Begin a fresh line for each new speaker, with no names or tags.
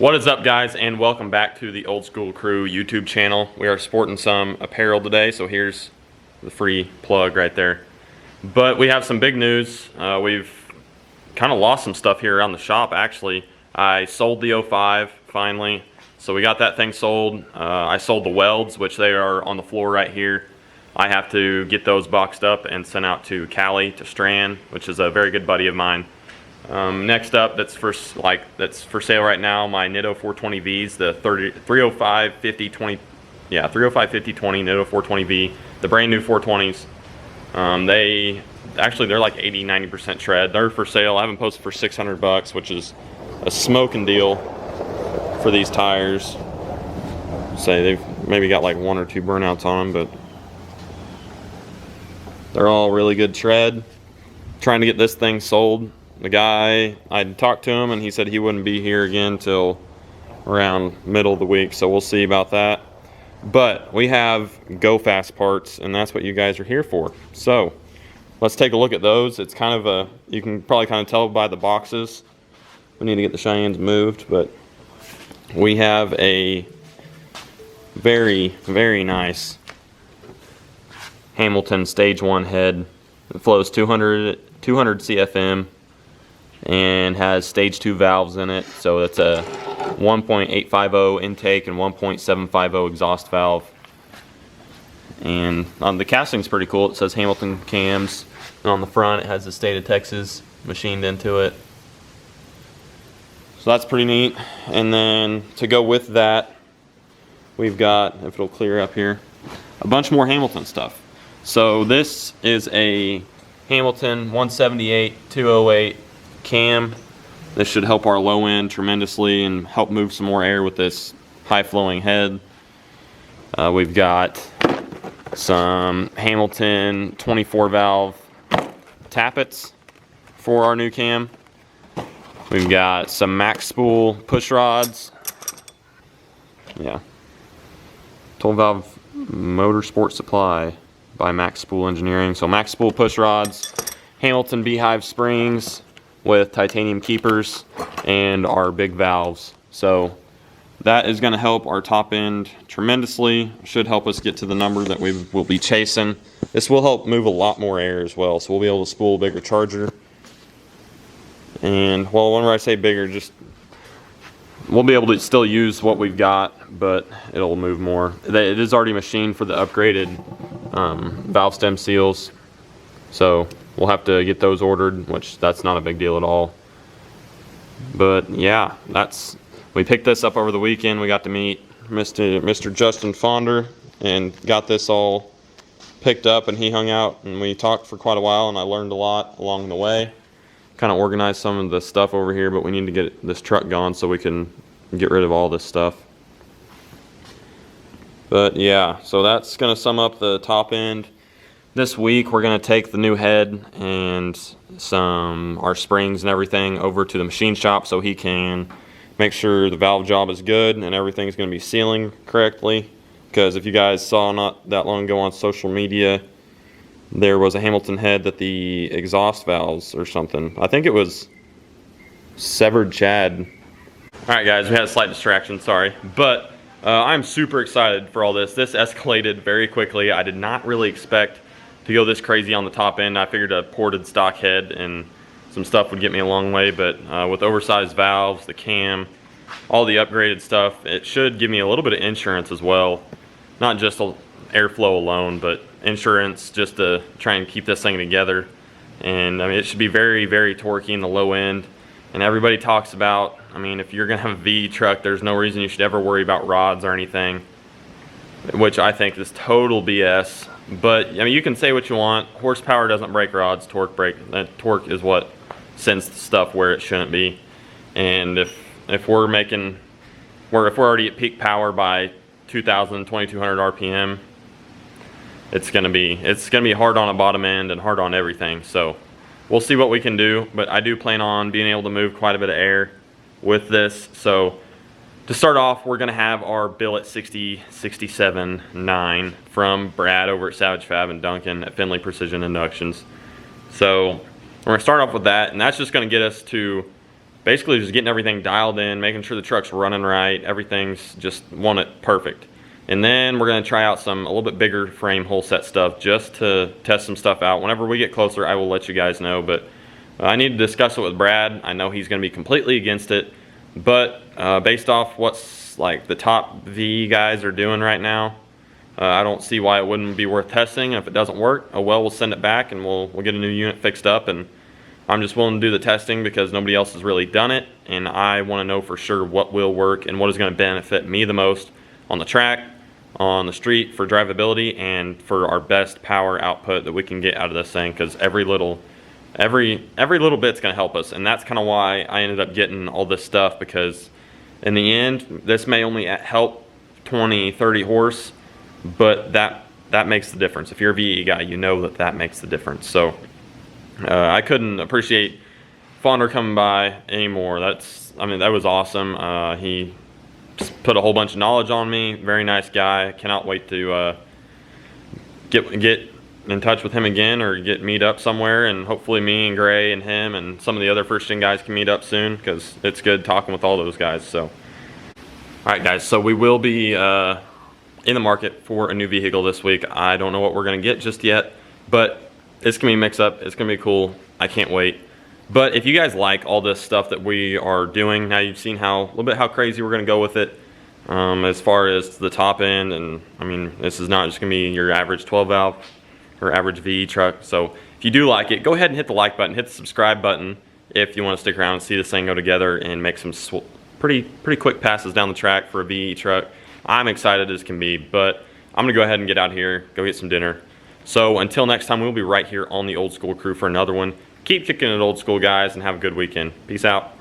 What is up, guys, and welcome back to the Old School Crew YouTube channel. We are sporting some apparel today, so here's the free plug right there. But we have some big news. We've kind of lost some stuff here around the shop, actually. I sold the 05 finally, so we got that thing sold. I sold the welds, which they are on the floor right here. I have to get those boxed up and sent out to Cali, to Strand, which is a very good buddy of mine. Next up, that's for sale right now, my Nitto 420Vs, the 305 50 20, yeah, 305 50 20 Nitto 420V, the brand new 420s. They're like 80-90% tread. They're for sale. I have them posted for $600, which is a smoking deal for these tires. Say they've maybe got like 1 or 2 burnouts on them, but they're all really good tread. Trying to get this thing sold. The guy, I talked to him and he said he wouldn't be here again till around middle of the week, so we'll see about that. But we have go fast parts, and that's what you guys are here for. So let's take a look at those. It's kind of a, you can probably kind of tell by the boxes. We need to get the Cheyennes moved, but we have a very, very nice Hamilton Stage 1 head. It flows 200 CFM and has stage 2 valves in it, so it's a 1.850 intake and 1.750 exhaust valve. And the casting's pretty cool. It says Hamilton cams, and on the front it has the state of Texas machined into it, so that's pretty neat. And then to go with that, we've got, if it'll clear up here, a bunch more Hamilton stuff. So this is a Hamilton 178-208 cam. This should help our low end tremendously and help move some more air with this high flowing head. We've got some Hamilton 24 valve tappets for our new cam. We've got some max spool push rods. Yeah, 12 valve motorsport supply by Max Spool Engineering. So Max Spool push rods, Hamilton Beehive springs with titanium keepers, and our big valves. So that is going to help our top end tremendously. Should help us get to the number that we will be chasing. This will help move a lot more air as well, so we'll be able to spool a bigger charger. And well, whenever I say bigger, just we'll be able to still use what we've got, but it'll move more. It is already machined for the upgraded valve stem seals, so we'll have to get those ordered, which that's not a big deal at all. But yeah, we picked this up over the weekend. We got to meet Mr. Justin Fonder and got this all picked up, and he hung out and we talked for quite a while, and I learned a lot along the way. Kind of organized some of the stuff over here, but we need to get this truck going so we can get rid of all this stuff. But yeah, so that's going to sum up the top end. This week we're going to take the new head and our springs and everything over to the machine shop so he can make sure the valve job is good and everything's going to be sealing correctly. Because if you guys saw not that long ago on social media, there was a Hamilton head that the exhaust valves or something, I think it was severed Chad. Alright guys, we had a slight distraction, sorry. But I'm super excited for all this. This escalated very quickly. I did not really expect to go this crazy on the top end. I figured a ported stock head and some stuff would get me a long way, but with oversized valves, the cam, all the upgraded stuff, it should give me a little bit of insurance as well. Not just airflow alone, but insurance just to try and keep this thing together. And I mean, it should be very, very torquey in the low end. And everybody talks about, I mean, if you're gonna have a V truck, there's no reason you should ever worry about rods or anything, which I think is total BS. But I mean, you can say what you want. Horsepower doesn't break rods. Torque is what sends the stuff where it shouldn't be. And if we're already at peak power by 2,000, 2,200 RPM, it's gonna be hard on a bottom end and hard on everything. So we'll see what we can do. But I do plan on being able to move quite a bit of air with this. So to start off, we're going to have our billet 6067-9 from Brad over at Savage Fab and Duncan at Finley Precision Inductions. So we're going to start off with that, and that's just going to get us to basically just getting everything dialed in, making sure the truck's running right, everything's just want it perfect. And then we're going to try out some a little bit bigger frame whole set stuff just to test some stuff out. Whenever we get closer, I will let you guys know, but I need to discuss it with Brad. I know he's going to be completely against it, but based off what's like the top V guys are doing right now, I don't see why it wouldn't be worth testing. If it doesn't work, oh well, we'll send it back and we'll get a new unit fixed up. And I'm just willing to do the testing because nobody else has really done it, and I want to know for sure what will work and what is going to benefit me the most on the track, on the street for drivability, and for our best power output that we can get out of this thing, because every little bit's going to help us. And that's kind of why I ended up getting all this stuff, because in the end this may only help 20-30 horse, but that makes the difference. If you're a VE guy, you know that makes the difference. So I couldn't appreciate Fonder coming by anymore. I mean, that was awesome. He just put a whole bunch of knowledge on me. Very nice guy. Cannot wait to get in touch with him again, or meet up somewhere, and hopefully me and Gray and him and some of the other first gen guys can meet up soon, because it's good talking with all those guys. So alright guys, so we will be in the market for a new vehicle this week. I don't know what we're going to get just yet, but it's going to be mix up. It's going to be cool. I can't wait. But if you guys like all this stuff that we are doing, now you've seen a little bit how crazy we're going to go with it as far as the top end. And I mean, this is not just going to be your average 12 valve or average VE truck. So if you do like it, go ahead and hit the like button, hit the subscribe button if you want to stick around and see this thing go together and make some pretty quick passes down the track for a VE truck. I'm excited as can be, but I'm gonna go ahead and get out of here, go get some dinner. So until next time, we'll be right here on the Old School Crew for another one. Keep kicking it, old school guys, and have a good weekend. Peace out.